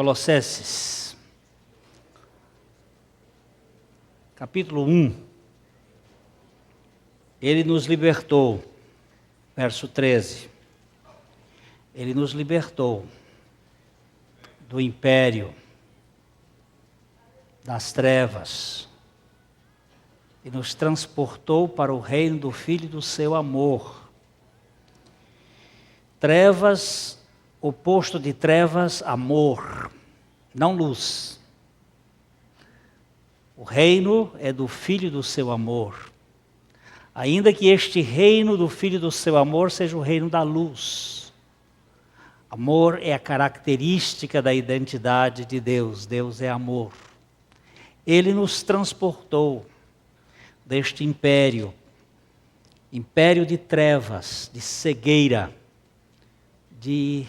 Colossenses, capítulo 1, Ele nos libertou, verso 13, Ele nos libertou do império das trevas e nos transportou para o reino do Filho do seu amor. Trevas, oposto de trevas, amor, não luz. O reino é do Filho do seu amor. Ainda que este reino do Filho do seu amor seja o reino da luz. Amor é a característica da identidade de Deus. Deus é amor. Ele nos transportou deste império de trevas, de cegueira, de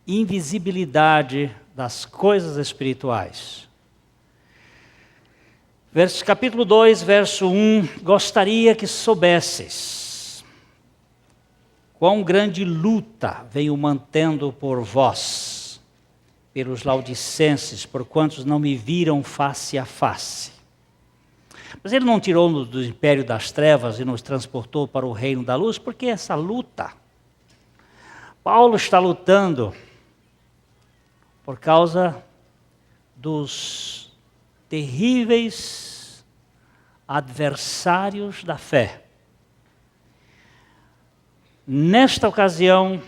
invisibilidade das coisas espirituais. Capítulo 2, verso 1, gostaria que soubesses quão grande luta venho mantendo por vós, pelos laudicenses, por quantos não me viram face a face. Mas ele não tirou-nos do império das trevas e nos transportou para o reino da luz, porque essa luta, Paulo está lutando por causa dos terríveis adversários da fé. Nesta ocasião,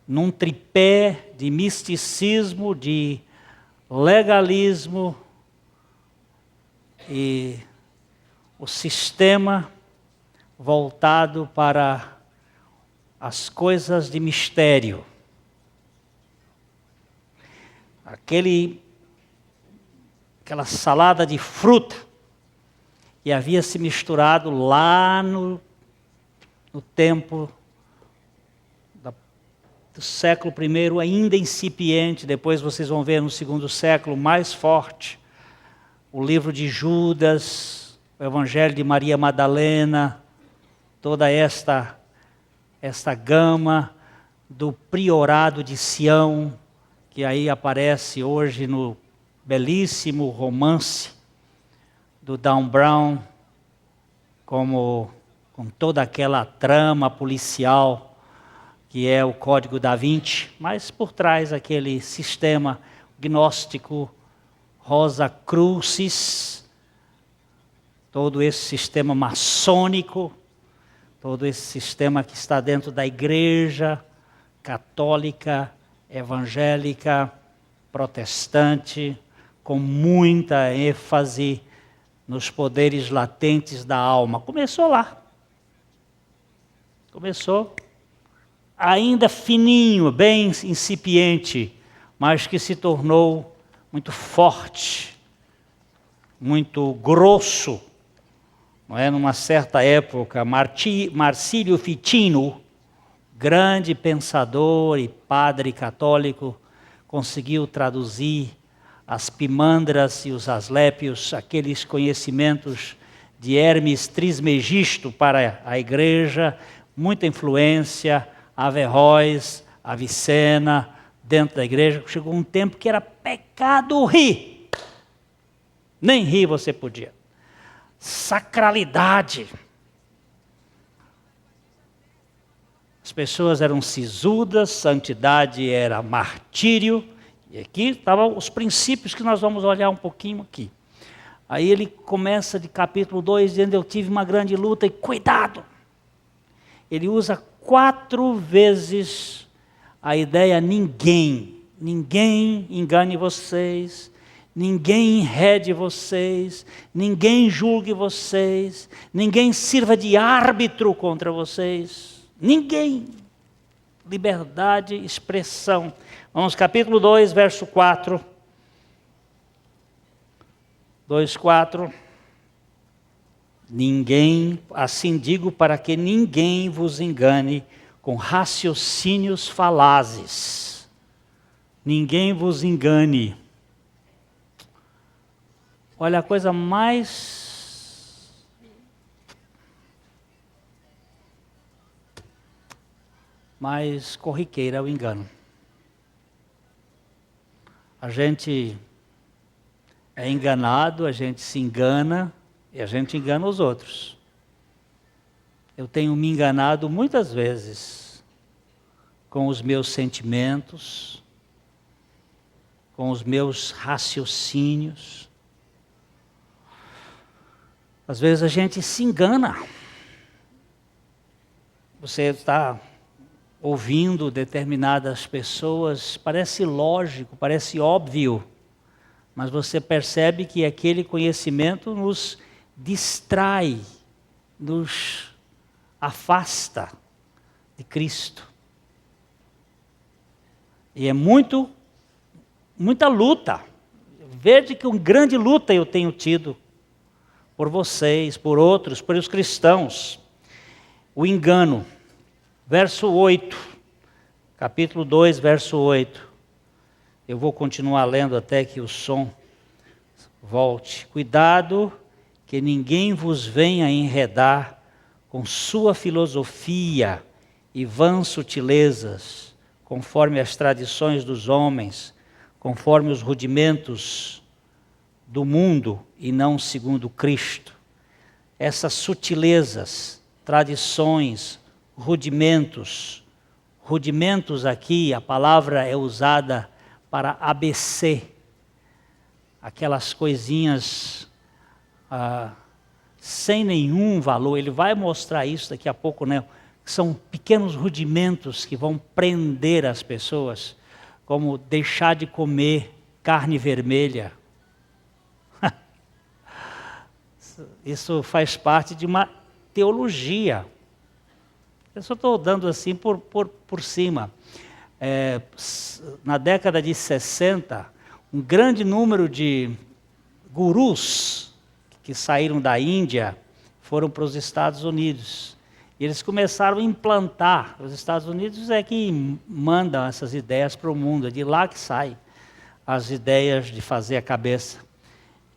num tripé de misticismo, de legalismo e o sistema voltado para as coisas de mistério. Aquela salada de fruta que havia se misturado lá no tempo do século I, ainda incipiente. Depois vocês vão ver no segundo século, mais forte. O livro de Judas, o Evangelho de Maria Madalena, toda esta gama do priorado de Sião, que aí aparece hoje no belíssimo romance do Dan Brown, com toda aquela trama policial que é o Código da Vinci, mas por trás aquele sistema gnóstico, Rosa Crucis, todo esse sistema maçônico, todo esse sistema que está dentro da igreja católica, evangélica, protestante, com muita ênfase nos poderes latentes da alma. Começou lá. Começou ainda fininho, bem incipiente, mas que se tornou muito forte, muito grosso. Não é? Numa certa época, Marcílio Ficino, grande pensador e padre católico, conseguiu traduzir as Pimandras e os Asclépios, aqueles conhecimentos de Hermes Trismegisto para a igreja, muita influência, Averroes, Avicena, dentro da igreja. Chegou um tempo que era pecado rir. Nem rir você podia. Sacralidade. As pessoas eram sisudas, santidade era martírio. E aqui estavam os princípios que nós vamos olhar um pouquinho aqui. Aí ele começa de capítulo 2, dizendo: eu tive uma grande luta e cuidado. Ele usa 4 vezes a ideia ninguém engane vocês, ninguém enrede vocês, ninguém julgue vocês, ninguém sirva de árbitro contra vocês, ninguém. Liberdade, expressão. Vamos, capítulo 2, verso 4. 2:4. Ninguém, assim digo, para que ninguém vos engane com raciocínios falazes. Ninguém vos engane. Olha, a coisa mais corriqueira é o engano. a gente é enganado, a gente se engana e a gente engana os outros. Eu tenho me enganado muitas vezes com os meus sentimentos, com os meus raciocínios. Às vezes a gente se engana. Você está ouvindo determinadas pessoas, parece lógico, parece óbvio, mas você percebe que aquele conhecimento nos distrai, nos afasta de Cristo. E é muita luta. Veja que uma grande luta eu tenho tido por vocês, por outros, por os cristãos. O engano. Verso 8, capítulo 2, verso 8. Eu vou continuar lendo até que o som volte. Cuidado que ninguém vos venha enredar com sua filosofia e vãs sutilezas, conforme as tradições dos homens, conforme os rudimentos do mundo e não segundo Cristo. Essas sutilezas, tradições, rudimentos aqui, a palavra é usada para ABC, aquelas coisinhas sem nenhum valor. Ele vai mostrar isso daqui a pouco, né? São pequenos rudimentos que vão prender as pessoas, como deixar de comer carne vermelha. Isso faz parte de uma teologia. Eu só estou dando assim por cima. Na década de 60, um grande número de gurus que saíram da Índia foram para os Estados Unidos. E eles começaram a implantar. Os Estados Unidos é que mandam essas ideias para o mundo, é de lá que saem as ideias de fazer a cabeça.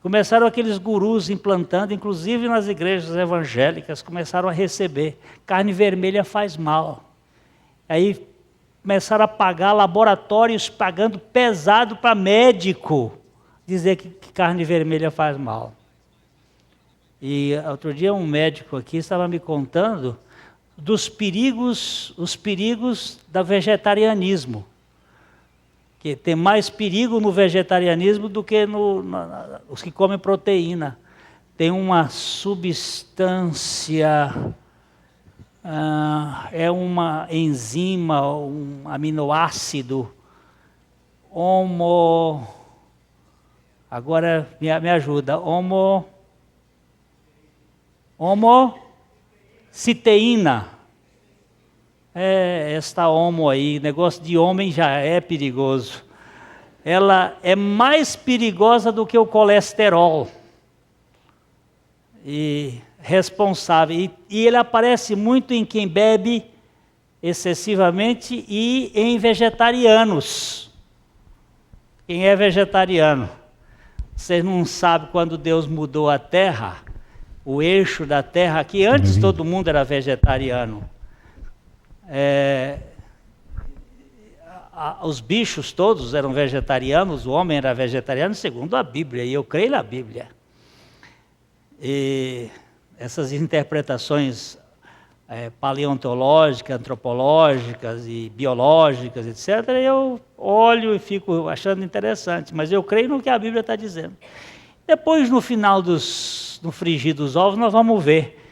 Começaram aqueles gurus implantando, inclusive nas igrejas evangélicas, começaram a receber. Carne vermelha faz mal. Aí começaram a pagar laboratórios, pagando pesado para médico, dizer que carne vermelha faz mal. E outro dia um médico aqui estava me contando dos perigos, os perigos do vegetarianismo. Que tem mais perigo no vegetarianismo do que os que comem proteína. Tem uma substância, é uma enzima, um aminoácido, agora me ajuda, homociteína. Esta homo aí, negócio de homem já é perigoso. Ela é mais perigosa do que o colesterol. E responsável. E ele aparece muito em quem bebe excessivamente e em vegetarianos. Quem é vegetariano? Vocês não sabem quando Deus mudou a terra, o eixo da terra, que antes todo mundo era vegetariano. Os bichos todos eram vegetarianos, o homem era vegetariano segundo a Bíblia, e eu creio na Bíblia. E essas interpretações paleontológicas, antropológicas e biológicas, etc., eu olho e fico achando interessante, mas eu creio no que a Bíblia está dizendo. Depois, no final no frigir dos ovos, nós vamos ver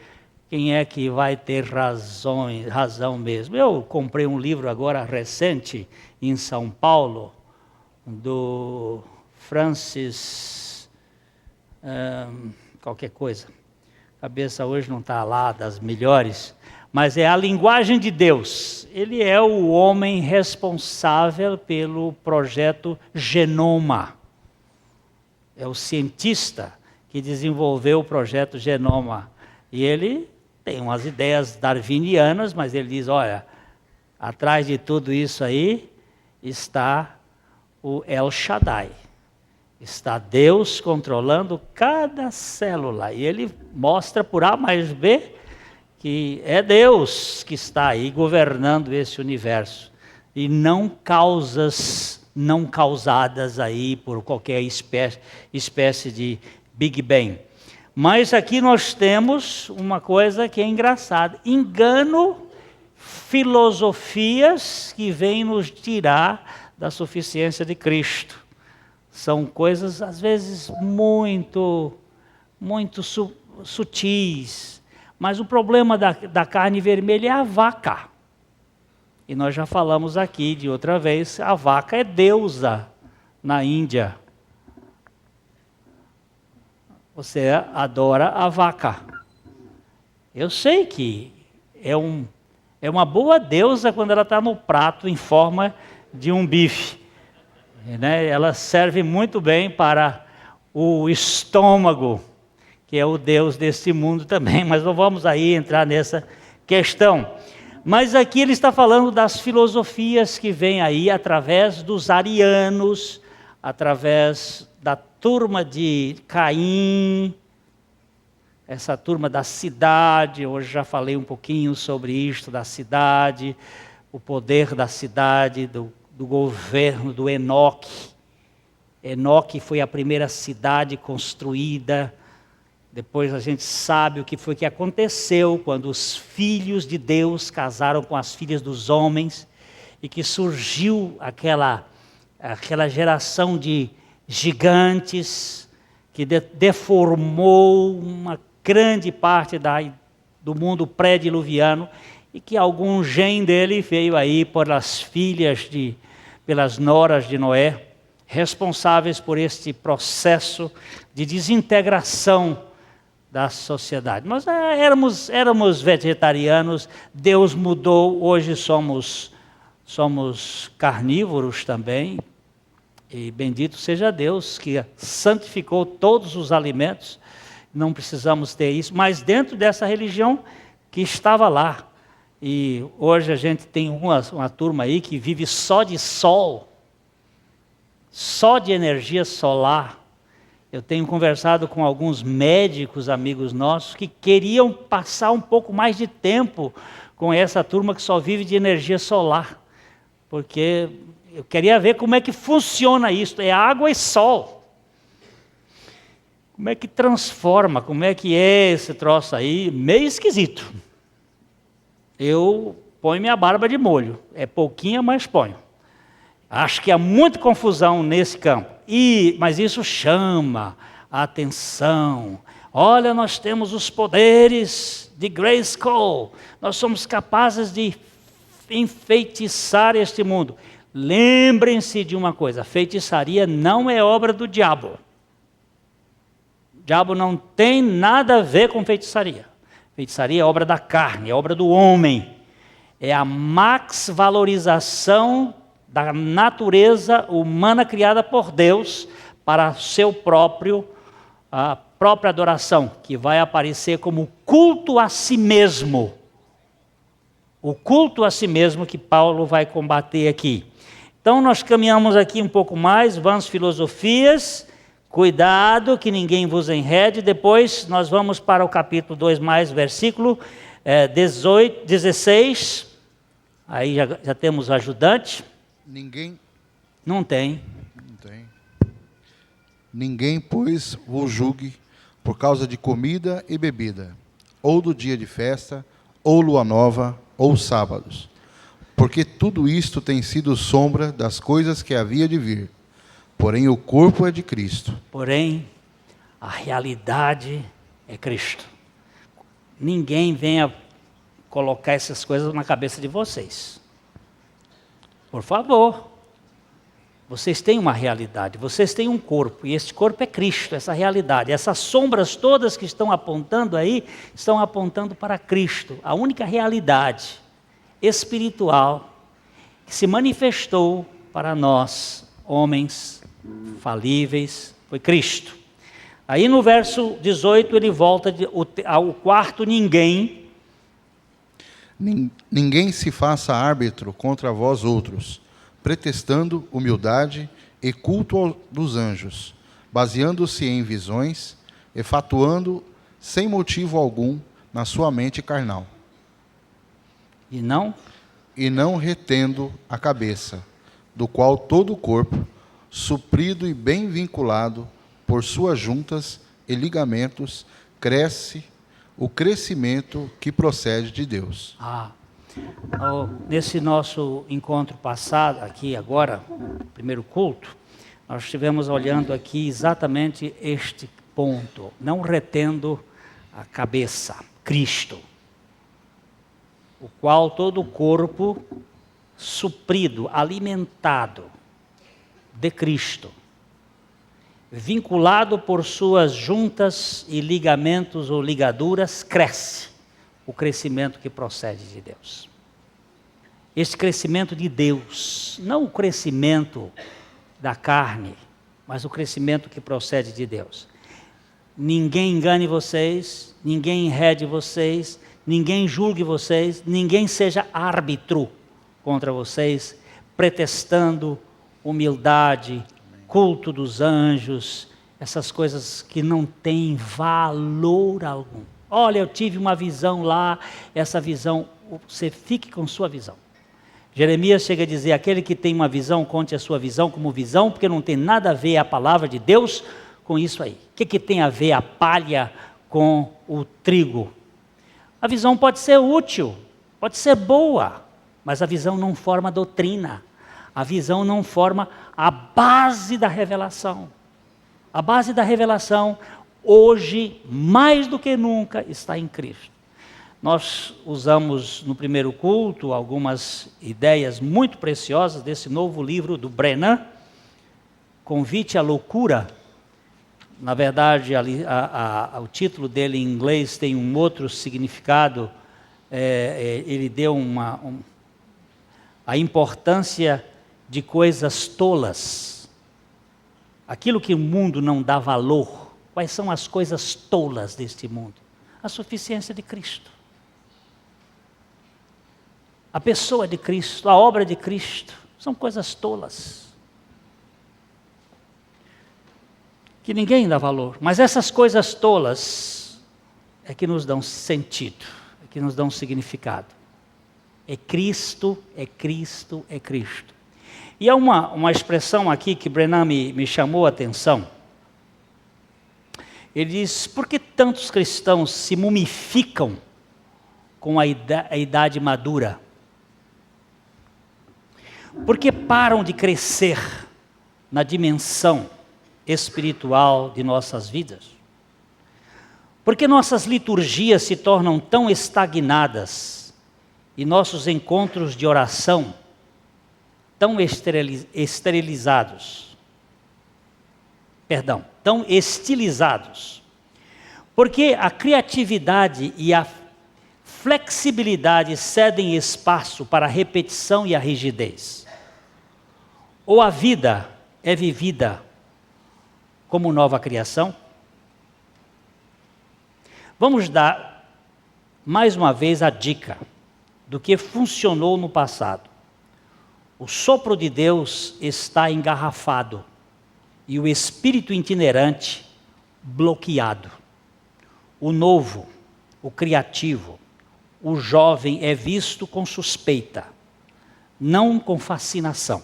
quem é que vai ter razão mesmo. Eu comprei um livro agora recente, em São Paulo, do Francis, qualquer coisa. A cabeça hoje não está lá das melhores, mas é a linguagem de Deus. Ele é o homem responsável pelo projeto Genoma. É o cientista que desenvolveu o projeto Genoma. E ele tem umas ideias darwinianas, mas ele diz, olha, atrás de tudo isso aí está o El Shaddai. Está Deus controlando cada célula. E ele mostra por A mais B que é Deus que está aí governando esse universo. E não causas não causadas aí por qualquer espécie de Big Bang. Mas aqui nós temos uma coisa que é engraçada: engano, filosofias que vêm nos tirar da suficiência de Cristo. São coisas, às vezes, muito sutis. Mas o problema da carne vermelha é a vaca. E nós já falamos aqui de outra vez, a vaca é deusa na Índia. Você adora a vaca. Eu sei que é uma boa deusa quando ela está no prato em forma de um bife. Né? Ela serve muito bem para o estômago, que é o Deus desse mundo também, mas não vamos aí entrar nessa questão. Mas aqui ele está falando das filosofias que vêm aí através dos arianos, através da turma de Caim, essa turma da cidade. Hoje já falei um pouquinho sobre isto, da cidade, o poder da cidade, do governo do Enoque. Enoque foi a primeira cidade construída. Depois a gente sabe o que foi que aconteceu quando os filhos de Deus casaram com as filhas dos homens e que surgiu aquela geração de gigantes que deformou uma grande parte do mundo pré-diluviano e que algum gene dele veio aí pelas noras de Noé, responsáveis por este processo de desintegração da sociedade. Nós éramos vegetarianos, Deus mudou, hoje somos carnívoros também, e bendito seja Deus que santificou todos os alimentos, não precisamos ter isso, mas dentro dessa religião que estava lá. E hoje a gente tem uma turma aí que vive só de sol, só de energia solar. Eu tenho conversado com alguns médicos, amigos nossos, que queriam passar um pouco mais de tempo com essa turma que só vive de energia solar. Porque eu queria ver como é que funciona isso. É água e sol. Como é que transforma? Como é que é esse troço aí? Meio esquisito. Eu ponho minha barba de molho. É pouquinha, mas ponho. Acho que há muita confusão nesse campo. Mas isso chama a atenção. Olha, nós temos os poderes de Grayskull. Nós somos capazes de enfeitiçar este mundo. Lembrem-se de uma coisa: feitiçaria não é obra do diabo. O diabo não tem nada a ver com feitiçaria. Feitiçaria é obra da carne, é obra do homem. É a valorização da natureza humana criada por Deus para a própria adoração, que vai aparecer como culto a si mesmo. O culto a si mesmo que Paulo vai combater aqui. Então nós caminhamos aqui um pouco mais, vãs filosofias, cuidado que ninguém vos enrede. Depois nós vamos para o capítulo 2 mais, versículo 16, aí já temos o ajudante. Não tem. Ninguém, pois, vos julgue por causa de comida e bebida, ou do dia de festa, ou lua nova, ou sábados. Porque tudo isto tem sido sombra das coisas que havia de vir. Porém, o corpo é de Cristo. Porém, a realidade é Cristo. Ninguém venha colocar essas coisas na cabeça de vocês. Por favor, vocês têm uma realidade, vocês têm um corpo, e esse corpo é Cristo, essa realidade. Essas sombras todas que estão apontando aí, estão apontando para Cristo, a única realidade espiritual que se manifestou para nós, homens falíveis, foi Cristo. Aí no verso 18 ele volta ao quarto ninguém. Ninguém se faça árbitro contra vós outros, pretextando humildade e culto dos anjos, baseando-se em visões, efatuando sem motivo algum na sua mente carnal. E não retendo a cabeça, do qual todo o corpo, suprido e bem vinculado por suas juntas e ligamentos, cresce o crescimento que procede de Deus. Nesse nosso encontro passado, aqui agora, no primeiro culto, nós estivemos olhando aqui exatamente este ponto, não retendo a cabeça, Cristo, o qual todo o corpo suprido, alimentado de Cristo, vinculado por suas juntas e ligamentos ou ligaduras, cresce o crescimento que procede de Deus. Esse crescimento de Deus, não o crescimento da carne, mas o crescimento que procede de Deus. Ninguém engane vocês, ninguém enrede vocês, ninguém julgue vocês, ninguém seja árbitro contra vocês, pretextando humildade, culto dos anjos, essas coisas que não têm valor algum. Olha, eu tive uma visão lá, essa visão, você fique com sua visão. Jeremias chega a dizer, aquele que tem uma visão, conte a sua visão como visão, porque não tem nada a ver a palavra de Deus com isso aí. O que tem a ver a palha com o trigo? A visão pode ser útil, pode ser boa, mas a visão não forma doutrina. A visão não forma a base da revelação. A base da revelação, hoje, mais do que nunca, está em Cristo. Nós usamos no primeiro culto algumas ideias muito preciosas desse novo livro do Brennan, Convite à Loucura. Na verdade, o título dele em inglês tem um outro significado. Ele deu a importância de coisas tolas. Aquilo que o mundo não dá valor. Quais são as coisas tolas deste mundo? A suficiência de Cristo. A pessoa de Cristo, a obra de Cristo, são coisas tolas. Que ninguém dá valor. Mas essas coisas tolas é que nos dão sentido, é que nos dão significado. É Cristo, é Cristo, é Cristo. E há uma expressão aqui que Brennan me chamou a atenção. Ele diz, por que tantos cristãos se mumificam com a idade madura? Por que param de crescer na dimensão espiritual de nossas vidas? Por que nossas liturgias se tornam tão estagnadas e nossos encontros de oração tão tão estilizados? Porque a criatividade e a flexibilidade cedem espaço para a repetição e a rigidez. Ou a vida é vivida como nova criação? Vamos dar mais uma vez a dica do que funcionou no passado. O sopro de Deus está engarrafado e o espírito itinerante bloqueado. O novo, o criativo, o jovem é visto com suspeita, não com fascinação.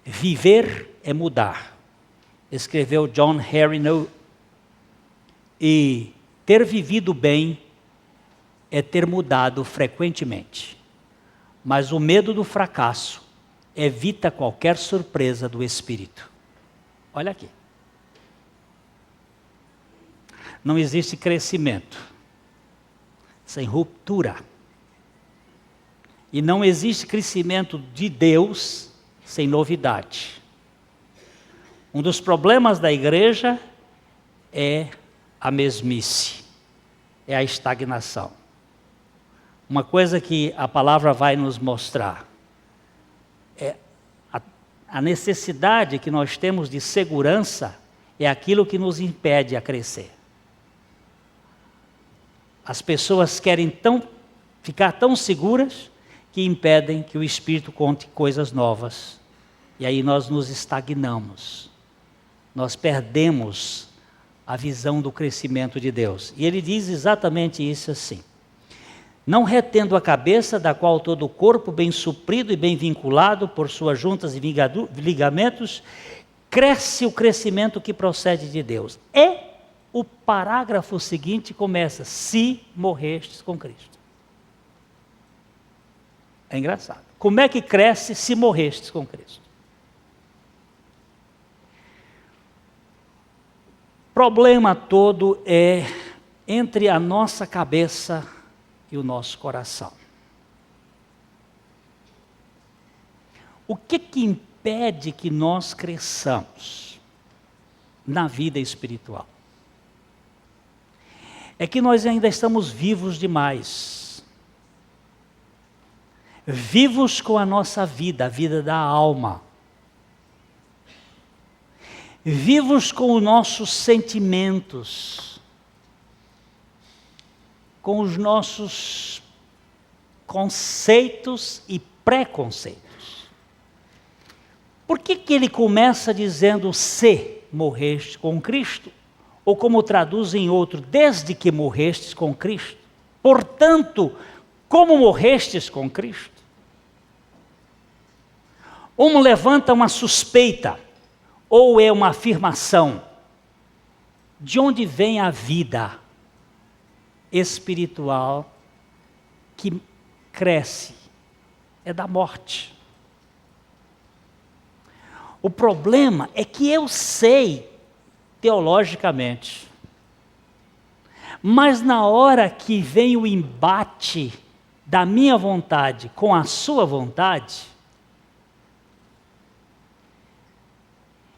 Viver é mudar, escreveu John Harry. E ter vivido bem é ter mudado frequentemente. Mas o medo do fracasso evita qualquer surpresa do espírito. Olha aqui. Não existe crescimento sem ruptura. E não existe crescimento de Deus sem novidade. Um dos problemas da igreja é a mesmice, é a estagnação. Uma coisa que a palavra vai nos mostrar é a necessidade que nós temos de segurança é aquilo que nos impede a crescer. As pessoas querem ficar tão seguras que impedem que o Espírito conte coisas novas. E aí nós nos estagnamos. Nós perdemos a visão do crescimento de Deus. E ele diz exatamente isso assim. não retendo a cabeça, da qual todo o corpo, bem suprido e bem vinculado por suas juntas e ligamentos, cresce o crescimento que procede de Deus. E o parágrafo seguinte começa: se morrestes com Cristo. É engraçado. Como é que cresce se morrestes com Cristo? O problema todo é entre a nossa cabeça e o nosso coração. O que impede que nós cresçamos na vida espiritual? É que nós ainda estamos vivos demais. Vivos com a nossa vida, a vida da alma. Vivos com os nossos sentimentos, com os nossos conceitos e preconceitos. Por que ele começa dizendo se morreste com Cristo? Ou como traduz em outro, desde que morrestes com Cristo. Portanto, como morrestes com Cristo? Um levanta uma suspeita, ou é uma afirmação. De onde vem a vida espiritual que cresce? É da morte. O problema é que eu sei teologicamente, mas na hora que vem o embate da minha vontade com a sua vontade,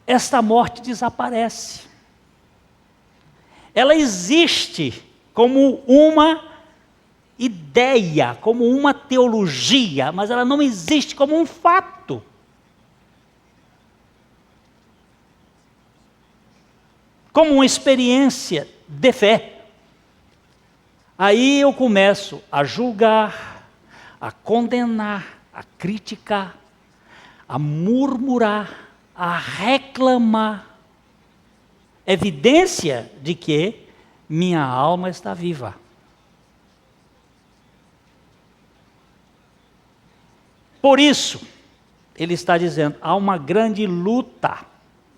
esta morte desaparece. Ela existe como uma ideia, como uma teologia, mas ela não existe como um fato. Como uma experiência de fé. Aí eu começo a julgar, a condenar, a criticar, a murmurar, a reclamar. Evidência de que minha alma está viva. Por isso, ele está dizendo, há uma grande luta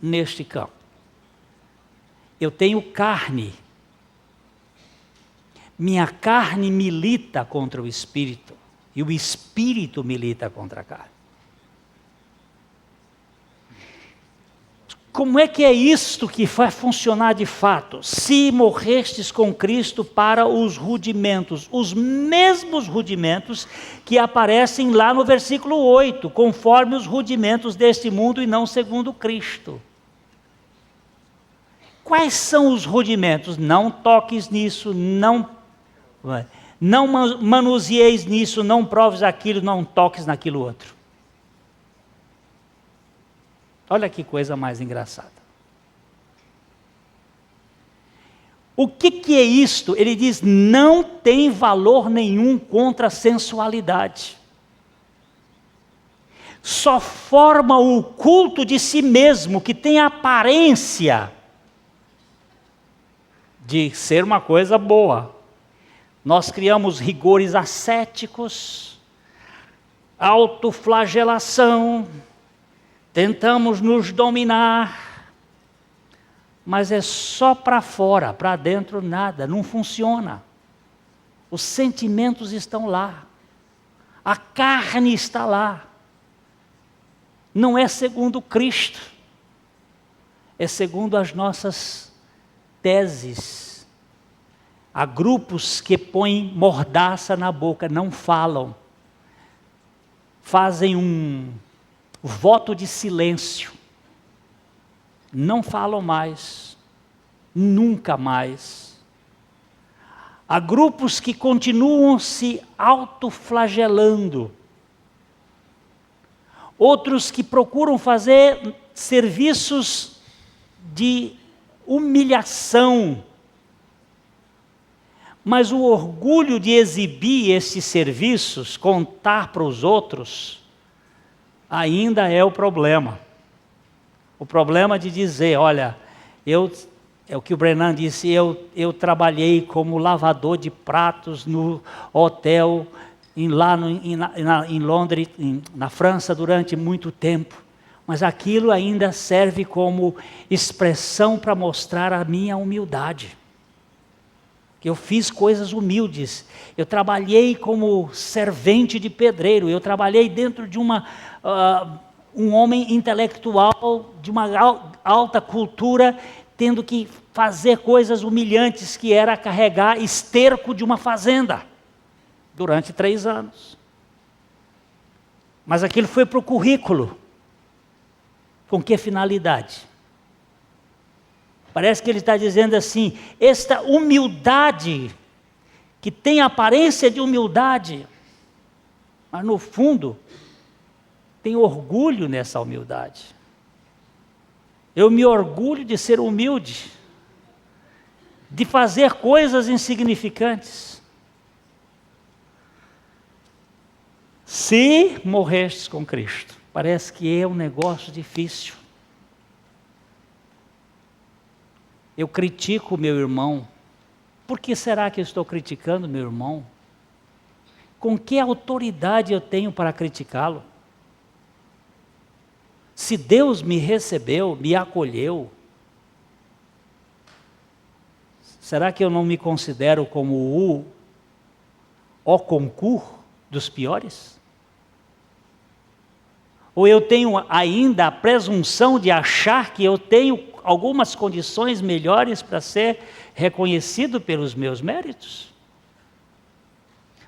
neste campo. Eu tenho carne. Minha carne milita contra o espírito. E o espírito milita contra a carne. Como é que é isto que vai funcionar de fato? Se morrestes com Cristo para os rudimentos, os mesmos rudimentos que aparecem lá no versículo 8, conforme os rudimentos deste mundo e não segundo Cristo. Quais são os rudimentos? Não toques nisso, não manusieis nisso, não proves aquilo, não toques naquilo outro. Olha que coisa mais engraçada. O que é isto? Ele diz, não tem valor nenhum contra a sensualidade. Só forma o culto de si mesmo, que tem a aparência de ser uma coisa boa. Nós criamos rigores ascéticos, autoflagelação, tentamos nos dominar, mas é só para fora, para dentro nada, não funciona. Os sentimentos estão lá, a carne está lá, não é segundo Cristo, é segundo as nossas teses. Há grupos que põem mordaça na boca, não falam, fazem um voto de silêncio, não falam mais, nunca mais. Há grupos que continuam se autoflagelando, outros que procuram fazer serviços de humilhação, mas o orgulho de exibir esses serviços, contar para os outros, ainda é o problema. O problema de dizer, olha, É o que o Brennan disse, eu trabalhei como lavador de pratos no hotel em Londres, na França, durante muito tempo. Mas aquilo ainda serve como expressão para mostrar a minha humildade. Que eu fiz coisas humildes. Eu trabalhei como servente de pedreiro. Eu trabalhei dentro de um homem intelectual, de uma alta cultura, tendo que fazer coisas humilhantes, que era carregar esterco de uma fazenda, durante 3 anos. Mas aquilo foi para o currículo. Com que finalidade? Parece que ele está dizendo assim, esta humildade, que tem aparência de humildade, mas no fundo, tem orgulho nessa humildade. Eu me orgulho de ser humilde, de fazer coisas insignificantes. Se morrestes com Cristo, parece que é um negócio difícil. Eu critico o meu irmão. Por que será que eu estou criticando meu irmão? Com que autoridade eu tenho para criticá-lo? Se Deus me recebeu, me acolheu, será que eu não me considero como o concurso dos piores? Ou eu tenho ainda a presunção de achar que eu tenho algumas condições melhores para ser reconhecido pelos meus méritos?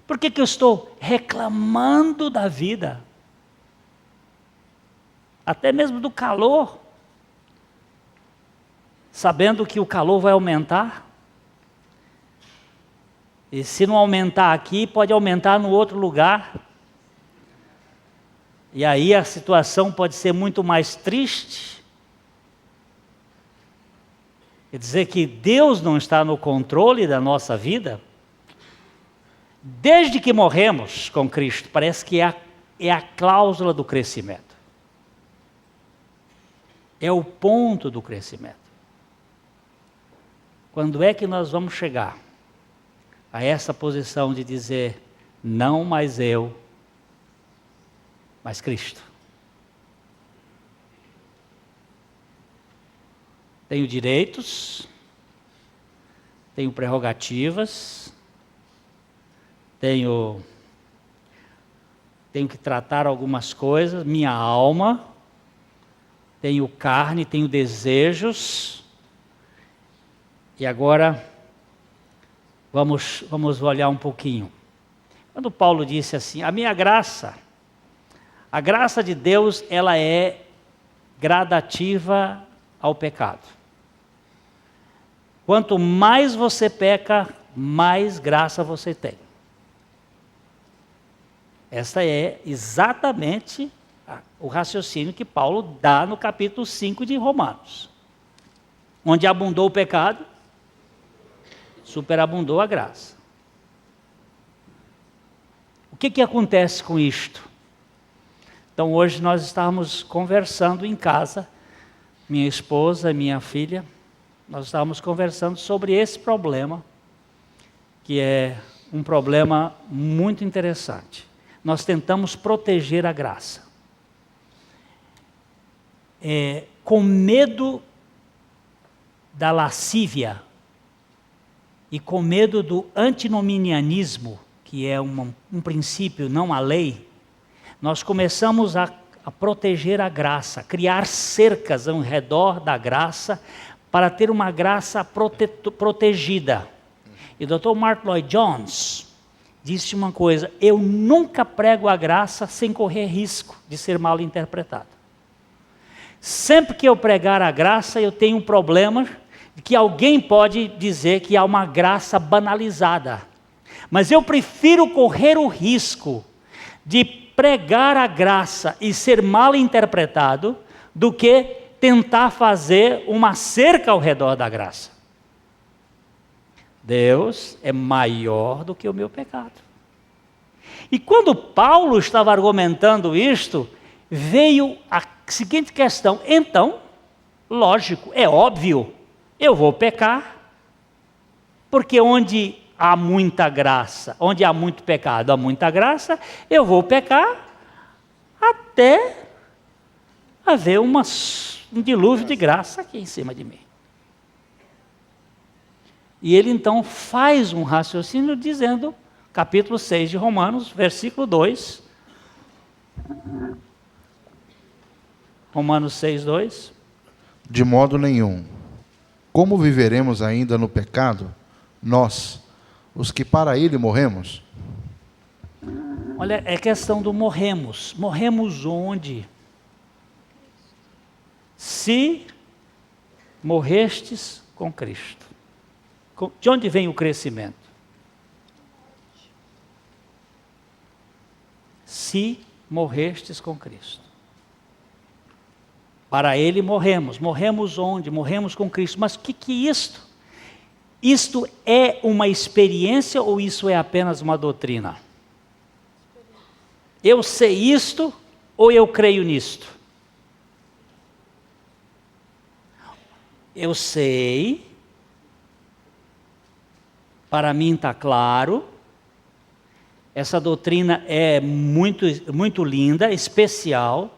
Por que eu estou reclamando da vida? Até mesmo do calor, sabendo que o calor vai aumentar. E se não aumentar aqui, pode aumentar no outro lugar. E aí a situação pode ser muito mais triste. Quer dizer que Deus não está no controle da nossa vida. Desde que morremos com Cristo, parece que é a cláusula do crescimento. É o ponto do crescimento. Quando é que nós vamos chegar a essa posição de dizer, não mais eu, mas Cristo? Tenho direitos, tenho prerrogativas, tenho que tratar algumas coisas, minha alma, tenho carne, tenho desejos. E agora, vamos olhar um pouquinho. Quando Paulo disse assim, a graça de Deus, ela é gradativa ao pecado. Quanto mais você peca, mais graça você tem. Essa é exatamente o raciocínio que Paulo dá no capítulo 5 de Romanos. Onde abundou o pecado, superabundou a graça. O que acontece com isto? Então hoje nós estávamos conversando em casa, minha esposa e minha filha, nós estávamos conversando sobre esse problema, que é um problema muito interessante. Nós tentamos proteger a graça. Com medo da lascívia e com medo do antinomianismo, que é um princípio, não a lei, nós começamos a proteger a graça, criar cercas ao redor da graça, para ter uma graça protegida. E o Dr. Mark Lloyd Jones disse uma coisa, eu nunca prego a graça sem correr risco de ser mal interpretado. Sempre que eu pregar a graça, eu tenho um problema de que alguém pode dizer que há uma graça banalizada. Mas eu prefiro correr o risco de pregar a graça e ser mal interpretado do que tentar fazer uma cerca ao redor da graça. Deus é maior do que o meu pecado. E quando Paulo estava argumentando isto, veio a seguinte questão. Então, lógico, é óbvio, eu vou pecar, porque onde há muita graça, onde há muito pecado, há muita graça, eu vou pecar até haver um dilúvio de graça aqui em cima de mim. E ele então faz um raciocínio dizendo, capítulo 6 de Romanos, versículo 2. Romanos 6, 2. De modo nenhum. Como viveremos ainda no pecado, nós, os que para ele morremos? Olha, é questão do morremos. Morremos onde? Se morrestes com Cristo. De onde vem o crescimento? Se morrestes com Cristo. Para ele morremos. Morremos onde? Morremos com Cristo. Mas o que é isto? Isto é uma experiência ou isso é apenas uma doutrina? Eu sei isto ou eu creio nisto? Eu sei, para mim está claro, essa doutrina é muito linda, especial,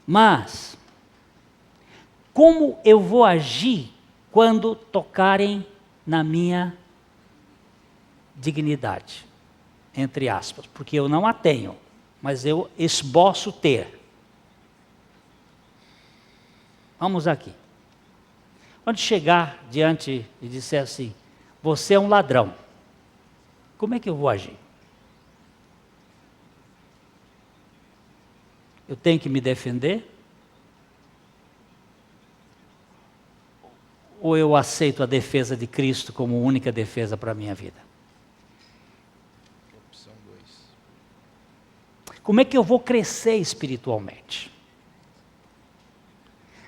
mas como eu vou agir quando tocarem na minha dignidade? Entre aspas, porque eu não a tenho, mas eu esboço ter. Vamos aqui. Quando chegar diante e disser assim, você é um ladrão, como é que eu vou agir? Eu tenho que me defender? Ou eu aceito a defesa de Cristo como única defesa para a minha vida? Como é que eu vou crescer espiritualmente?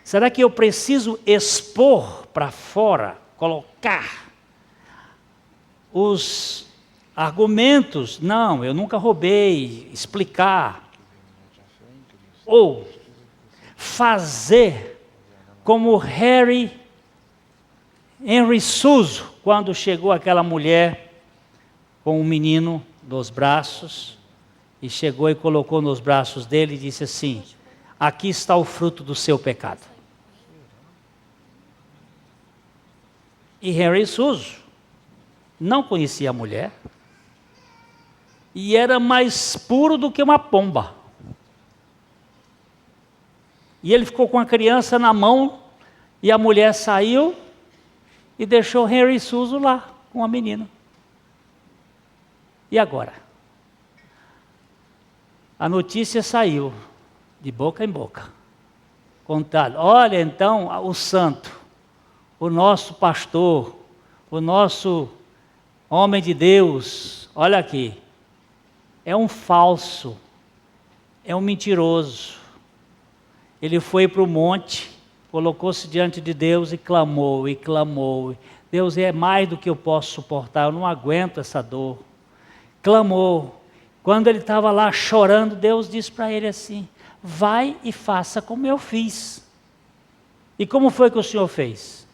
Será que eu preciso expor para fora, colocar os argumentos? Não, eu nunca roubei, explicar. Ou fazer como Henry Suso, quando chegou aquela mulher com um menino nos braços, e chegou e colocou nos braços dele e disse assim, aqui está o fruto do seu pecado. E Henry Suso não conhecia a mulher, e era mais puro do que uma pomba. E ele ficou com a criança na mão, e a mulher saiu, e deixou Henry Suso lá, com a menina. E agora? A notícia saiu, de boca em boca. Contado, olha então, o santo, o nosso pastor, o nosso homem de Deus, olha aqui, é um falso, é um mentiroso. Ele foi para o monte, colocou-se diante de Deus e clamou, e clamou. Deus, é mais do que eu posso suportar, eu não aguento essa dor. Clamou. Quando ele estava lá chorando, Deus disse para ele assim, vai e faça como eu fiz. E como foi que o Senhor fez?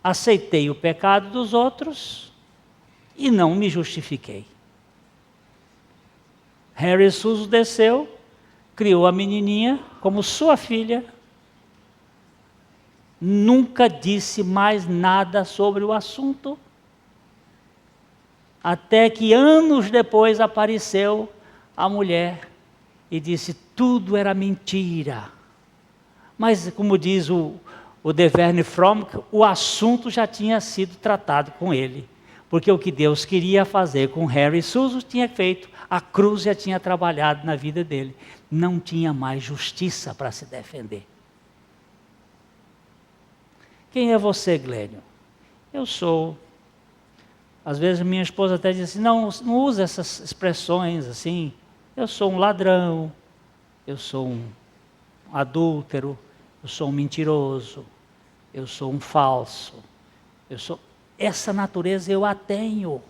Aceitei o pecado dos outros e não me justifiquei. Henry Suso desceu, criou a menininha como sua filha, nunca disse mais nada sobre o assunto, até que anos depois apareceu a mulher e disse, tudo era mentira. Mas como diz o Deverne Fromm, o assunto já tinha sido tratado com ele, porque o que Deus queria fazer com Henry Suso tinha feito, a cruz já tinha trabalhado na vida dele, não tinha mais justiça para se defender. Quem é você, Glênio? Eu sou. Às vezes minha esposa até diz assim, não usa essas expressões assim, eu sou um ladrão, eu sou um adúltero, eu sou um mentiroso, eu sou um falso, essa natureza eu a tenho,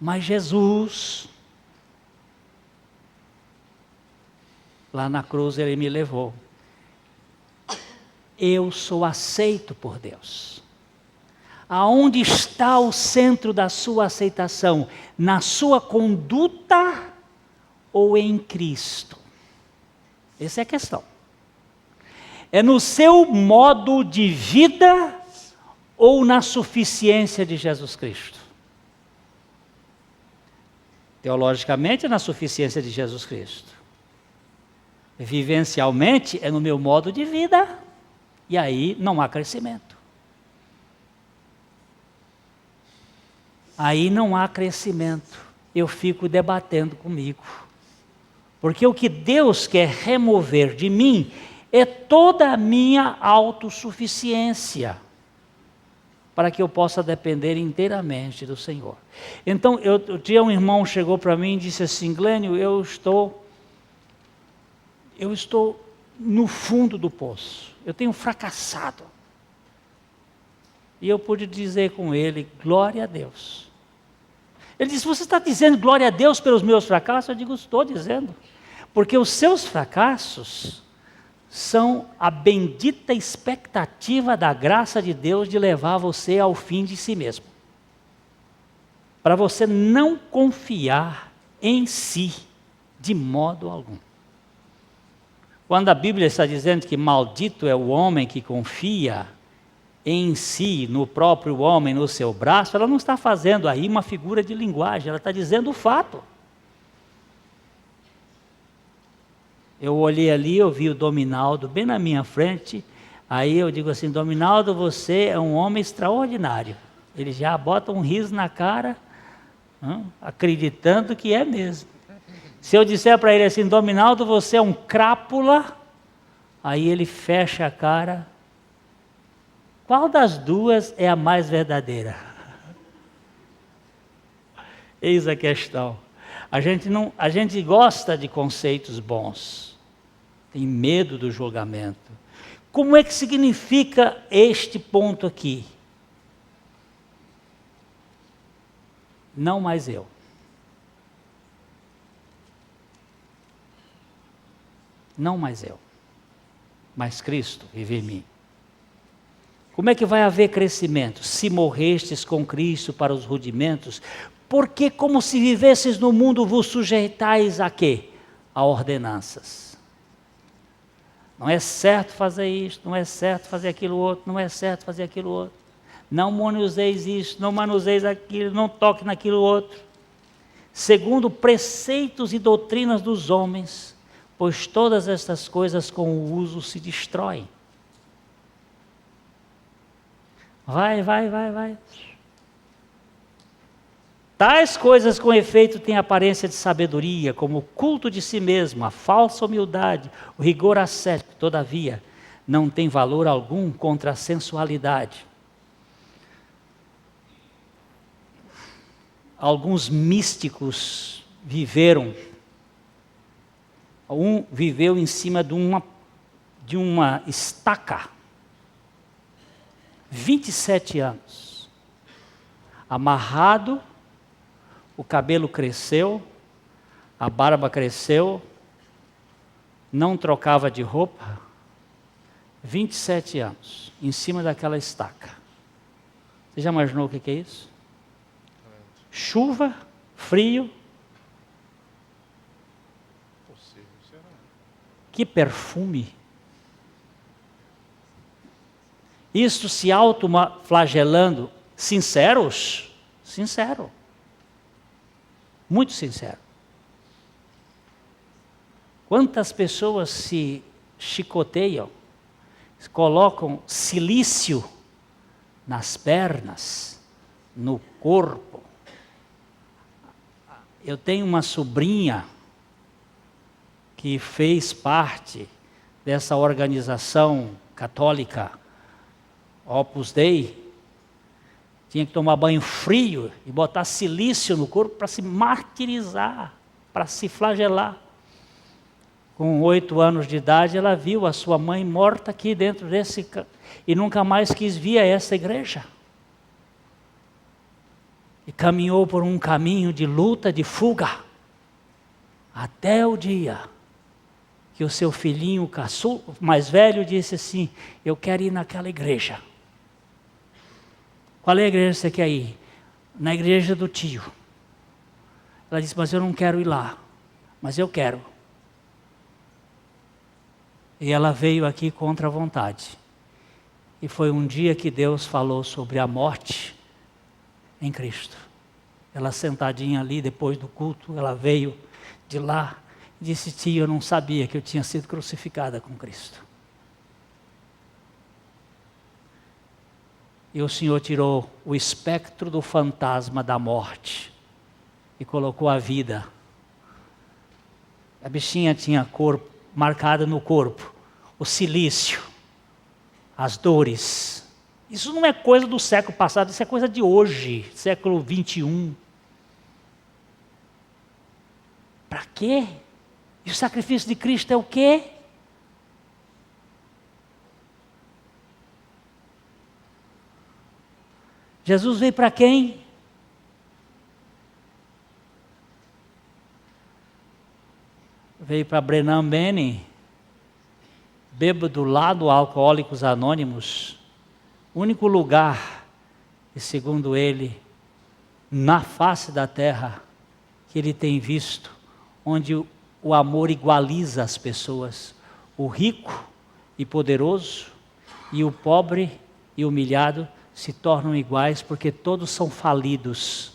mas Jesus, lá na cruz ele me levou. eu sou aceito por Deus. Aonde está o centro da sua aceitação? Na sua conduta ou em Cristo? Essa é a questão. É no seu modo de vida ou na suficiência de Jesus Cristo? Teologicamente é na suficiência de Jesus Cristo. Vivencialmente é no meu modo de vida, e aí não há crescimento. Aí não há crescimento. Eu fico debatendo comigo. Porque o que Deus quer remover de mim é toda a minha autossuficiência, para que eu possa depender inteiramente do Senhor. Então, um dia um irmão chegou para mim e disse assim: Glênio, eu estou no fundo do poço, eu tenho fracassado. E eu pude dizer com ele: glória a Deus. Ele disse: você está dizendo glória a Deus pelos meus fracassos? Eu digo: estou dizendo, porque os seus fracassos são a bendita expectativa da graça de Deus de levar você ao fim de si mesmo. Para você não confiar em si de modo algum. Quando a Bíblia está dizendo que maldito é o homem que confia em si, no próprio homem, no seu braço, ela não está fazendo aí uma figura de linguagem, ela está dizendo o fato. Eu olhei ali, eu vi o Dominaldo bem na minha frente, aí eu digo assim: Dominaldo, você é um homem extraordinário. Ele já bota um riso na cara, acreditando que é mesmo. Se eu disser para ele assim: Dominaldo, você é um crápula, aí ele fecha a cara. Qual das duas é a mais verdadeira? Eis a questão. A gente gosta de conceitos bons, tem medo do julgamento. Como é que significa este ponto aqui? Não mais eu. Não mais eu, mas Cristo vive em mim. Como é que vai haver crescimento? Se morrestes com Cristo para os rudimentos, porque como se vivesses no mundo vos sujeitais a quê? A ordenanças. Não é certo fazer isto, não é certo fazer aquilo outro, não é certo fazer aquilo outro. Não manuseis isto, não manuseis aquilo, não toque naquilo outro. Segundo preceitos e doutrinas dos homens, pois todas estas coisas com o uso se destroem. Vai. Tais coisas com efeito têm aparência de sabedoria, como o culto de si mesmo, a falsa humildade, o rigor ascético, todavia, não tem valor algum contra a sensualidade. Alguns místicos viveram. Um viveu em cima de uma estaca, 27 anos, amarrado, o cabelo cresceu, a barba cresceu, não trocava de roupa, 27 anos, em cima daquela estaca. Você já imaginou o que é isso? Chuva, frio, que perfume. Isto se autoflagelando, sinceros? Sincero. Muito sincero. Quantas pessoas se chicoteiam, colocam silício nas pernas, no corpo. Eu tenho uma sobrinha que fez parte dessa organização católica, Opus Dei. Tinha que tomar banho frio e botar silício no corpo para se martirizar, para se flagelar. Com 8 anos de idade, ela viu a sua mãe morta aqui dentro desse... E nunca mais quis vir a essa igreja. E caminhou por um caminho de luta, de fuga, até o dia que o seu filhinho mais velho disse assim, eu quero ir naquela igreja. Qual é a igreja que você quer ir? Na igreja do tio. Ela disse, mas eu não quero ir lá, mas eu quero. E ela veio aqui contra a vontade. E foi um dia que Deus falou sobre a morte em Cristo. Ela sentadinha ali depois do culto, ela veio de lá e disse, tio, eu não sabia que eu tinha sido crucificada com Cristo. E o Senhor tirou o espectro do fantasma da morte e colocou a vida. A bichinha tinha corpo, marcada no corpo, o silício, as dores. Isso não é coisa do século passado, isso é coisa de hoje, século 21. Para quê? E o sacrifício de Cristo é o quê? Jesus veio para quem? Veio para Brennan Manning, bêbado lá do Alcoólicos Anônimos, único lugar, e segundo ele, na face da terra, que ele tem visto, onde o amor igualiza as pessoas, o rico e poderoso, e o pobre e humilhado, se tornam iguais porque todos são falidos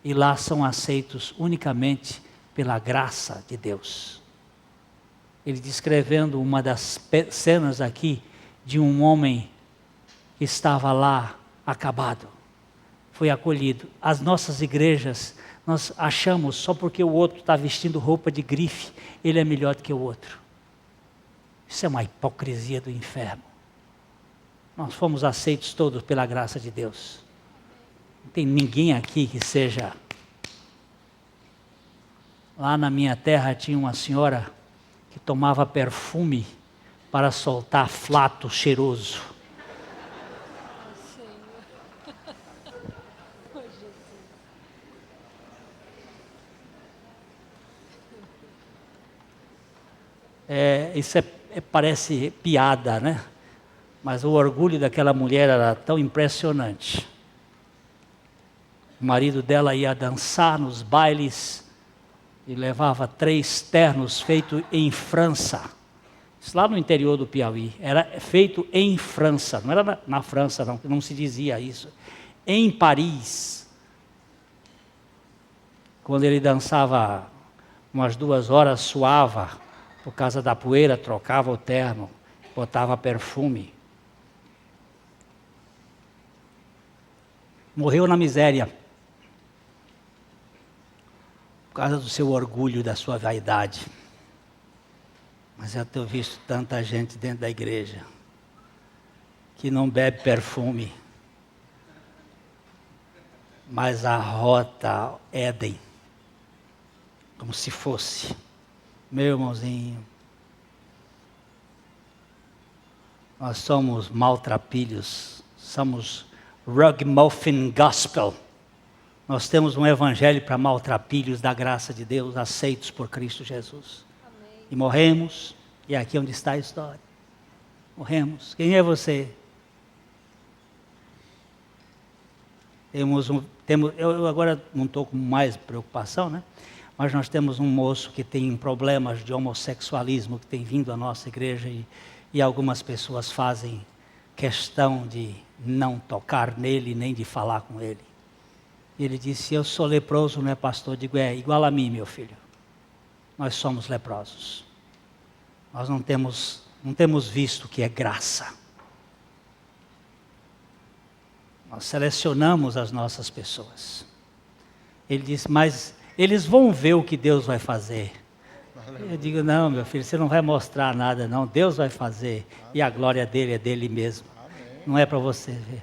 e lá são aceitos unicamente pela graça de Deus. Ele descrevendo uma das cenas aqui de um homem que estava lá acabado, foi acolhido. As nossas igrejas, nós achamos só porque o outro está vestindo roupa de grife, ele é melhor do que o outro. Isso é uma hipocrisia do inferno. Nós fomos aceitos todos pela graça de Deus. Não tem ninguém aqui que seja... Lá na minha terra tinha uma senhora que tomava perfume para soltar flato cheiroso. Isso parece piada, né? Mas o orgulho daquela mulher era tão impressionante. O marido dela ia dançar nos bailes e levava 3 ternos feitos em França. Isso lá no interior do Piauí. Era feito em França, não era na França não se dizia isso. Em Paris. Quando ele dançava umas 2 horas, suava, por causa da poeira, trocava o terno, botava perfume. Morreu na miséria, por causa do seu orgulho, da sua vaidade. Mas eu tenho visto tanta gente dentro da igreja, que não bebe perfume, mas arrota Éden, como se fosse. Meu irmãozinho, nós somos maltrapilhos, somos rugmuffin gospel. Nós temos um evangelho para maltrapilhos da graça de Deus, aceitos por Cristo Jesus. Amém. E morremos, e é aqui onde está a história. Morremos. Quem é você? Eu agora não estou com mais preocupação, né? Mas nós temos um moço que tem problemas de homossexualismo, que tem vindo à nossa igreja, e algumas pessoas fazem questão de não tocar nele, nem de falar com ele. E ele disse, eu sou leproso, não é pastor? Eu digo, é igual a mim, meu filho. Nós somos leprosos. Nós não temos visto o que é graça. Nós selecionamos as nossas pessoas. Ele disse, mas eles vão ver o que Deus vai fazer. Eu digo, não, meu filho, você não vai mostrar nada, não. Deus vai fazer. E a glória dele é dele mesmo. Não é para você ver.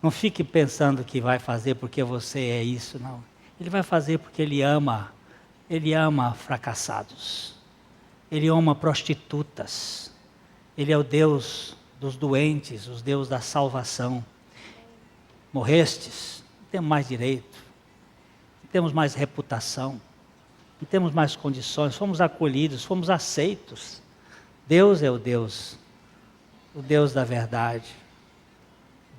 Não fique pensando que vai fazer porque você é isso, não. Ele vai fazer porque ele ama fracassados. Ele ama prostitutas. Ele é o Deus dos doentes, o Deus da salvação. Morrestes, não temos mais direito, não temos mais reputação. não temos mais condições, fomos acolhidos, fomos aceitos. Deus é o Deus da verdade,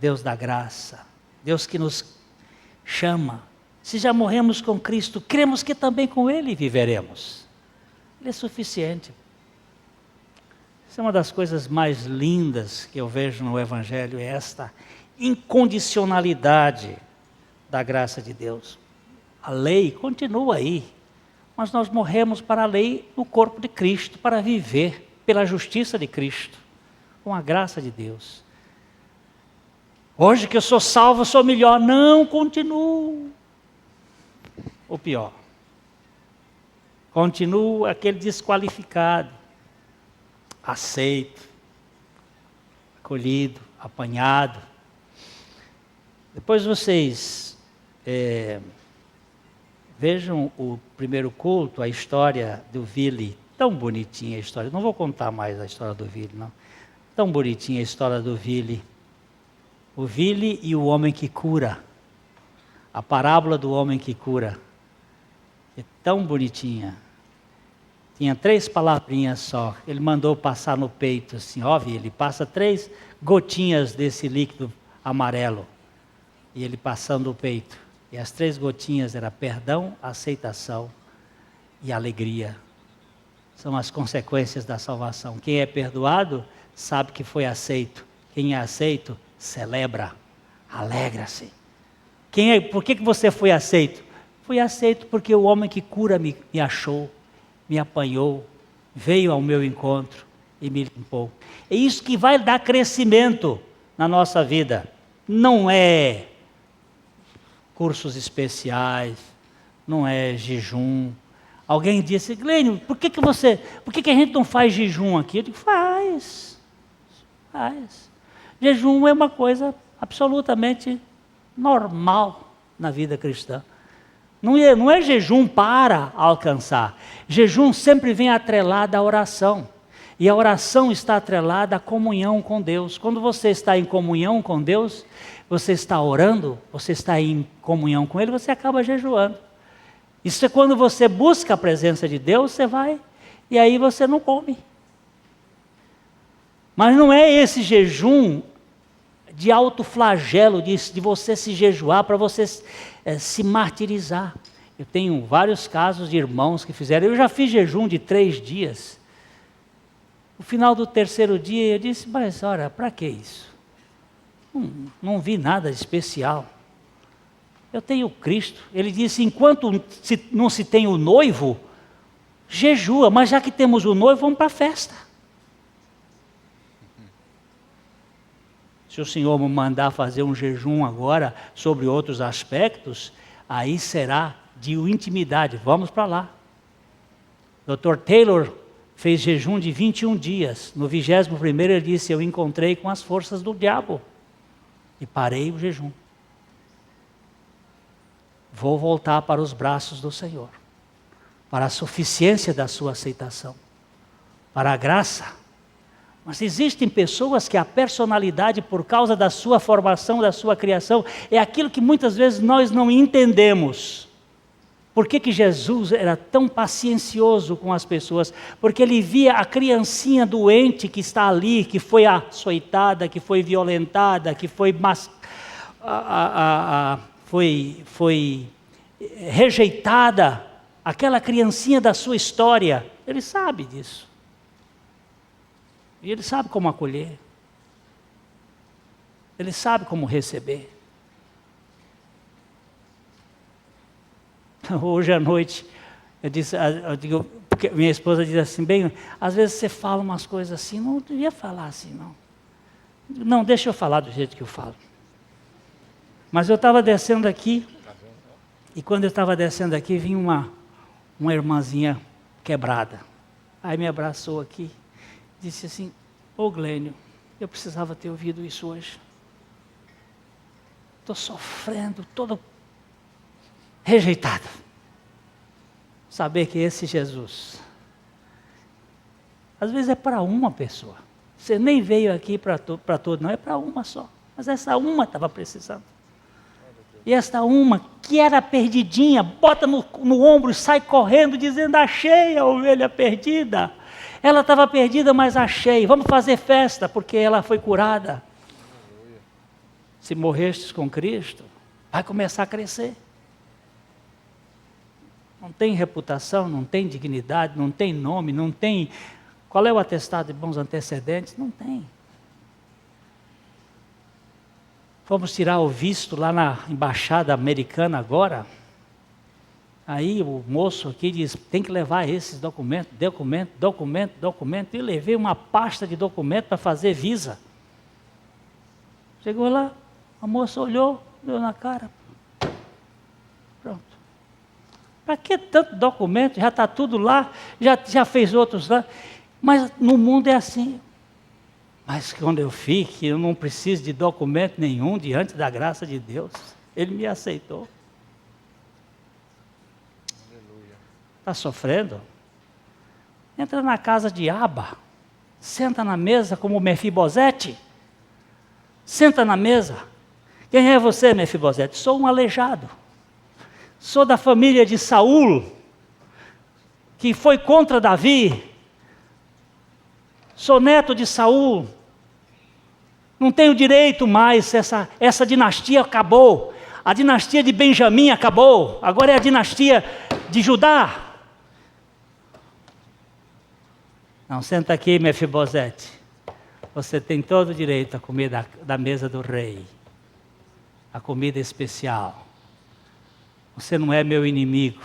Deus da graça, Deus que nos chama. Se já morremos com Cristo, cremos que também com Ele viveremos. Ele é suficiente. Isso é uma das coisas mais lindas que eu vejo no Evangelho, é esta incondicionalidade da graça de Deus. A lei continua aí, mas nós morremos para a lei no corpo de Cristo, para viver pela justiça de Cristo, com a graça de Deus. Hoje que eu sou salvo, eu sou melhor. Não, continuo. Ou pior, continuo aquele desqualificado, aceito, acolhido, apanhado. Depois vocês vejam o primeiro culto, a história do Vili. Tão bonitinha a história. Não vou contar mais a história do Vili, não. Tão bonitinha a história do Vili. O Vili e o homem que cura. A parábola do homem que cura. É tão bonitinha. Tinha 3 palavrinhas só. Ele mandou passar no peito assim, ó Vili, passa 3 gotinhas desse líquido amarelo. E ele passando no peito. E as 3 gotinhas eram perdão, aceitação e alegria. São as consequências da salvação. Quem é perdoado sabe que foi aceito. Quem é aceito, celebra, alegra-se. Por que você foi aceito? Fui aceito porque o homem que cura me achou, me apanhou, veio ao meu encontro e me limpou. É isso que vai dar crescimento na nossa vida. Não é cursos especiais, não é jejum. Alguém disse, Glênio, por que a gente não faz jejum aqui? Eu digo, faz. Jejum é uma coisa absolutamente normal na vida cristã. Não é jejum para alcançar. Jejum sempre vem atrelado à oração. E a oração está atrelada à comunhão com Deus. Quando você está em comunhão com Deus, você está orando, você está em comunhão com Ele, você acaba jejuando. Isso é quando você busca a presença de Deus, você vai e aí você não come. Mas não é esse jejum de autoflagelo, de você se jejuar para você se martirizar. Eu tenho vários casos de irmãos que fizeram. Eu já fiz jejum de 3 dias. No final do 3º dia eu disse, mas olha, para que isso? Não vi nada de especial. Eu tenho Cristo. Ele disse, enquanto não se tem o noivo, jejua, mas já que temos o noivo, vamos para a festa. Se o Senhor me mandar fazer um jejum agora sobre outros aspectos, aí será de intimidade. Vamos para lá. Dr. Taylor fez jejum de 21 dias. No 21º ele disse, eu encontrei com as forças do diabo. E parei o jejum. Vou voltar para os braços do Senhor. Para a suficiência da sua aceitação. Para a graça. Mas existem pessoas que a personalidade, por causa da sua formação, da sua criação, é aquilo que muitas vezes nós não entendemos. Por que Jesus era tão paciencioso com as pessoas? Porque ele via a criancinha doente que está ali, que foi açoitada, que foi violentada, que foi rejeitada, aquela criancinha da sua história. Ele sabe disso. E ele sabe como acolher. Ele sabe como receber. Hoje à noite, eu digo, porque minha esposa diz assim, bem, às vezes você fala umas coisas assim, não devia falar assim, não. Não, deixa eu falar do jeito que eu falo. Mas eu estava descendo aqui, e quando eu estava descendo aqui, vinha uma irmãzinha quebrada. Aí me abraçou aqui. Disse assim, ô Glênio, eu precisava ter ouvido isso hoje. Estou sofrendo, todo rejeitado. Saber que esse Jesus, às vezes é para uma pessoa. Você nem veio aqui para todo, não, é para uma só. Mas essa uma estava precisando. E esta uma, que era perdidinha, bota no ombro e sai correndo, dizendo: achei a ovelha perdida. Ela estava perdida, mas achei. Vamos fazer festa, porque ela foi curada. Se morrestes com Cristo, vai começar a crescer. Não tem reputação, não tem dignidade, não tem nome, não tem... Qual é o atestado de bons antecedentes? Não tem. Vamos tirar o visto lá na embaixada americana agora. Aí o moço aqui diz, tem que levar esses documentos. E eu levei uma pasta de documento para fazer visa. Chegou lá, a moça olhou, deu na cara. Pronto. Para que tanto documento? Já está tudo lá, já fez outros lá. Mas no mundo é assim. Mas quando eu fique, eu não preciso de documento nenhum diante da graça de Deus. Ele me aceitou. Está sofrendo? Entra na casa de Aba. Senta na mesa como Mefibosete. Senta na mesa. Quem é você, Mefibosete? Sou um aleijado. Sou da família de Saul, que foi contra Davi. Sou neto de Saul. Não tenho direito mais, essa dinastia acabou. A dinastia de Benjamim acabou. Agora é a dinastia de Judá. Não, senta aqui, Mefibosete. Você tem todo o direito a comer da mesa do rei. A comida especial. Você não é meu inimigo.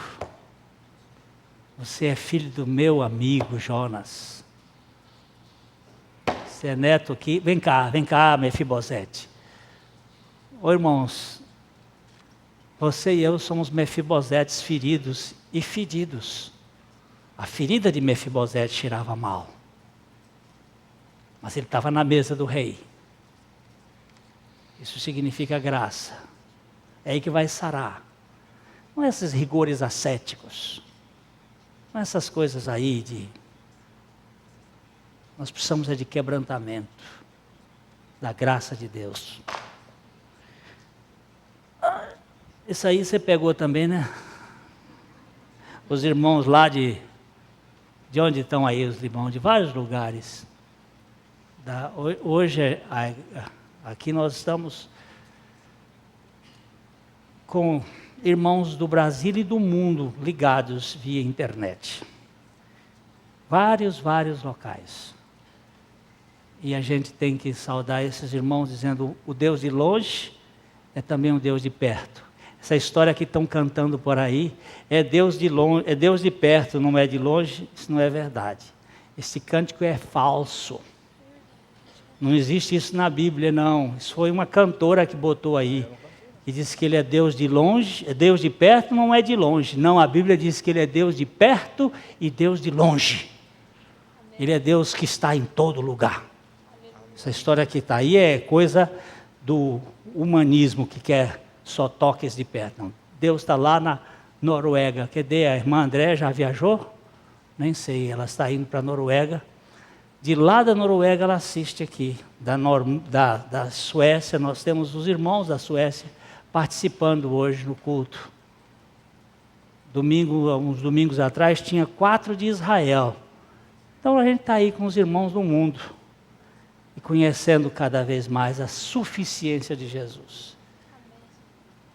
Você é filho do meu amigo Jonas. Você é neto aqui. Vem cá, Mefibosete. Ô irmãos, você e eu somos Mefibosetes feridos e fedidos. A ferida de Mefibosete cheirava mal. Mas ele estava na mesa do rei. Isso significa graça. É aí que vai sarar. Não é esses rigores ascéticos. Não é essas coisas aí de... Nós precisamos de quebrantamento. Da graça de Deus. Isso aí você pegou também, né? Os irmãos lá de onde estão aí os irmãos? De vários lugares. Hoje, aqui nós estamos com irmãos do Brasil e do mundo ligados via internet. Vários locais. E a gente tem que saudar esses irmãos dizendo, o Deus de longe é também um Deus de perto. Essa história que estão cantando por aí, é Deus de longe, é Deus de perto, não é de longe, isso não é verdade. Esse cântico é falso. Não existe isso na Bíblia, não. Isso foi uma cantora que botou aí. E disse que ele é Deus de longe, é Deus de perto, não é de longe. Não, a Bíblia diz que ele é Deus de perto e Deus de longe. Ele é Deus que está em todo lugar. Essa história que está aí é coisa do humanismo que quer só toques de perto. Não. Deus está lá na Noruega. Cadê a irmã André? Já viajou? Nem sei, ela está indo para a Noruega. De lá da Noruega ela assiste aqui. Da Suécia, nós temos os irmãos da Suécia participando hoje no culto. Uns domingos atrás tinha 4 de Israel. Então a gente está aí com os irmãos do mundo. E conhecendo cada vez mais a suficiência de Jesus.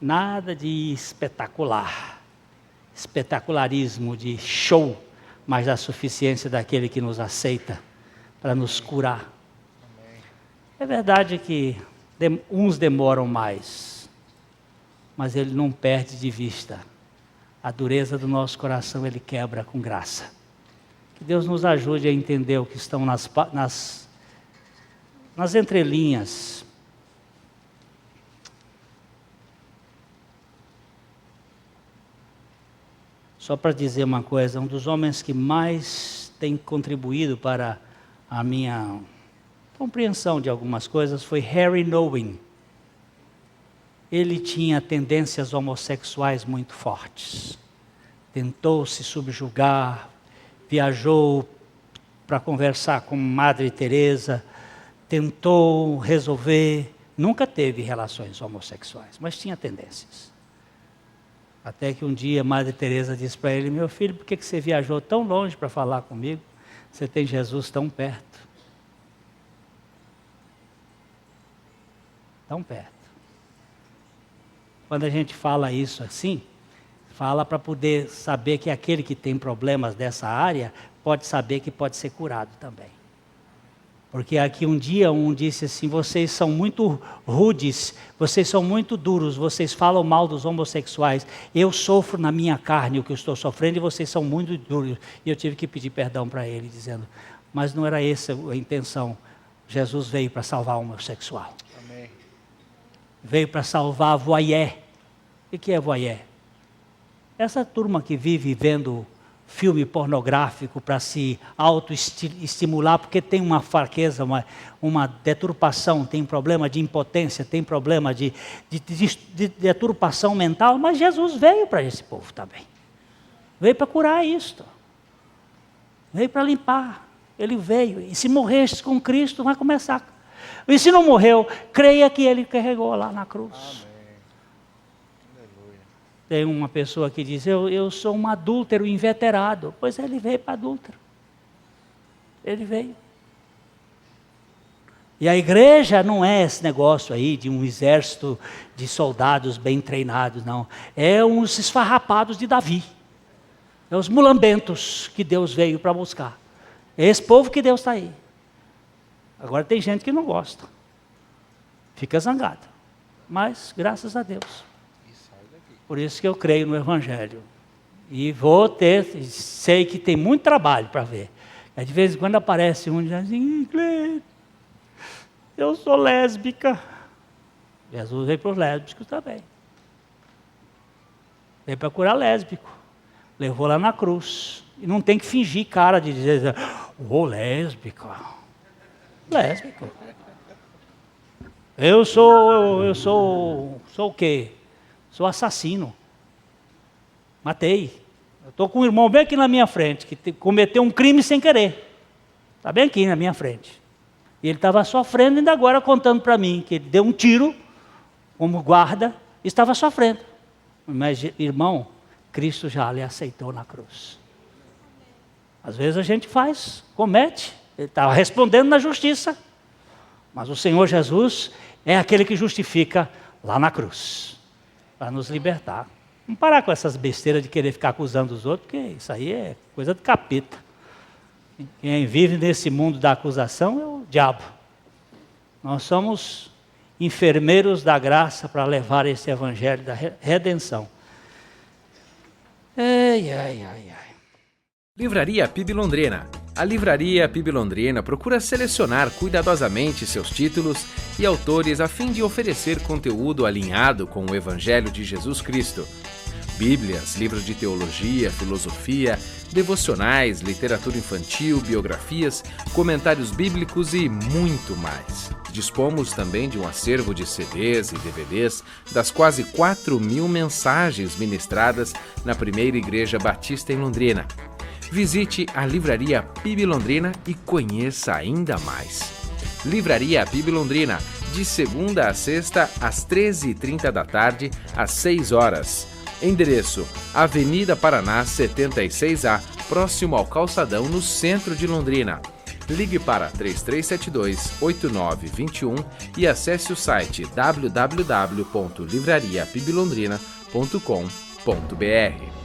Nada de espetacular, espetacularismo, de show, mas a suficiência daquele que nos aceita para nos curar. É verdade que uns demoram mais, mas ele não perde de vista. A dureza do nosso coração ele quebra com graça. Que Deus nos ajude a entender o que estão nas entrelinhas. Só para dizer uma coisa, um dos homens que mais tem contribuído para a minha compreensão de algumas coisas foi Harry Nowen. Ele tinha tendências homossexuais muito fortes. Tentou se subjugar, viajou para conversar com Madre Teresa, tentou resolver, Nunca teve relações homossexuais, mas tinha tendências. Até que um dia Madre Teresa disse para ele: meu filho, por que você viajou tão longe para falar comigo? Você tem Jesus tão perto. Tão perto. Quando a gente fala isso assim, fala para poder saber que aquele que tem problemas dessa área pode saber que pode ser curado também. Porque aqui um dia um disse assim: vocês são muito rudes, vocês são muito duros, vocês falam mal dos homossexuais. Eu sofro na minha carne o que eu estou sofrendo e vocês são muito duros. E eu tive que pedir perdão para ele, dizendo: mas não era essa a intenção. Jesus veio para salvar o homossexual. Amém. Veio para salvar a voyeur. O que é voyeur? Essa turma que vive vendo filme pornográfico para se autoestimular, porque tem uma fraqueza, uma deturpação, tem problema de impotência, tem problema de deturpação mental, mas Jesus veio para esse povo também. Veio para curar isto. Veio para limpar. Ele veio. E se morrestes com Cristo, vai começar. E se não morreu, creia que ele carregou lá na cruz. Amém. Tem uma pessoa que diz: eu sou um adúltero inveterado. Pois ele veio para adúltero. Ele veio. E a igreja não é esse negócio aí de um exército de soldados bem treinados, não. É uns esfarrapados de Davi. É os mulambentos que Deus veio para buscar. É esse povo que Deus está aí. Agora tem gente que não gosta. Fica zangado. Mas, graças a Deus. Por isso que eu creio no Evangelho. E sei que tem muito trabalho para ver. De vez em quando aparece um dizendo assim: eu sou lésbica. Jesus veio para os lésbicos também. Veio para curar lésbico. Levou lá na cruz. E não tem que fingir cara de dizer: lésbica. Lésbico. Eu sou o quê? Sou assassino. Matei. Eu estou com um irmão bem aqui na minha frente, que cometeu um crime sem querer. Está bem aqui na minha frente. E ele estava sofrendo, ainda agora contando para mim, que ele deu um tiro, como guarda, e estava sofrendo. Mas, irmão, Cristo já lhe aceitou na cruz. Às vezes a gente comete, ele estava respondendo na justiça. Mas o Senhor Jesus é aquele que justifica lá na cruz. Para nos libertar. Vamos parar com essas besteiras de querer ficar acusando os outros, porque isso aí é coisa do capeta. Quem vive nesse mundo da acusação é o diabo. Nós somos enfermeiros da graça para levar esse evangelho da redenção. Ai. Livraria PIB Londrina. A Livraria PIB Londrina procura selecionar cuidadosamente seus títulos e autores a fim de oferecer conteúdo alinhado com o Evangelho de Jesus Cristo. Bíblias, livros de teologia, filosofia, devocionais, literatura infantil, biografias, comentários bíblicos e muito mais. Dispomos também de um acervo de CDs e DVDs das quase 4.000 mensagens ministradas na Primeira Igreja Batista em Londrina. Visite a Livraria PIB Londrina e conheça ainda mais. Livraria PIB Londrina, de segunda a sexta, às 13h30 da tarde, às 6 horas. Endereço: Avenida Paraná 76A, próximo ao Calçadão, no centro de Londrina. Ligue para 3372-8921 e acesse o site www.livrariapiblondrina.com.br.